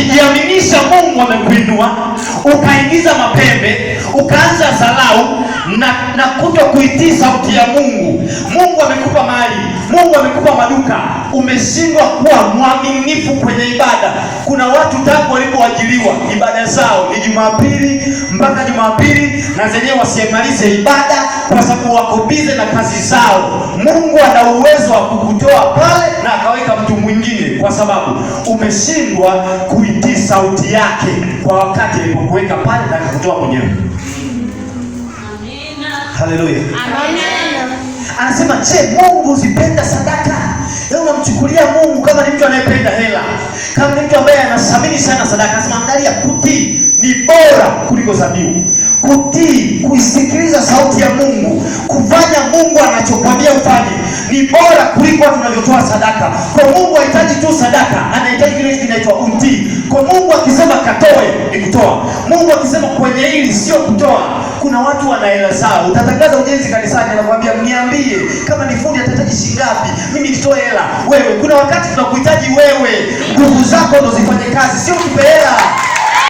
ukijiaminisha Mungu amekuinua, ukaingiza mapembe, ukaanza dharau na kuto kuitii sauti ya Mungu. Mungu amekupa mali, Mungu amekupa maduka, umeshindwa kuwa mwaminifu kwenye ibada. Kuna watu tangu walipoajiriwa ibada zao ni Jumapili mpaka Jumapili, na zenyewe wasimalize ibada kwa sababu wako bize na kazi zao. Mungu ana uwezo wa kukutoa pale na akaweka mtu mwingine, kwa sababu umeshindwa kuitii sauti yake kwa wakati alipokuweka pale na akakutoa mwenyewe. Haleluya. Amen. Anasema, je, Mungu zipenda sadaka? Leo unamchukulia Mungu kama ni mtu anayependa hela, kama ni mtu ambaye anathamini sana sadaka. Anasema, angalia, kutii ni bora kuliko dhabihu. Kutii, kuisikiliza sauti ya Mungu, kufanya Mungu anachokwambia ufanye ni bora kuliko tunavyotoa sadaka. Kwa Mungu hahitaji tu sadaka, anahitaji kile kinaitwa utii. Kwa Mungu akisema katoe ni kutoa. Mungu akisema kwenye hili sio kutoa. Kuna watu wana hela zao. Utatangaza ujenzi kanisani, anakuambia mniambie kama ni fundi atahitaji shilingi ngapi, mimi nitoe hela. Wewe, kuna wakati tunakuhitaji wewe, nguvu zako ndo zifanye kazi, sio tupe hela.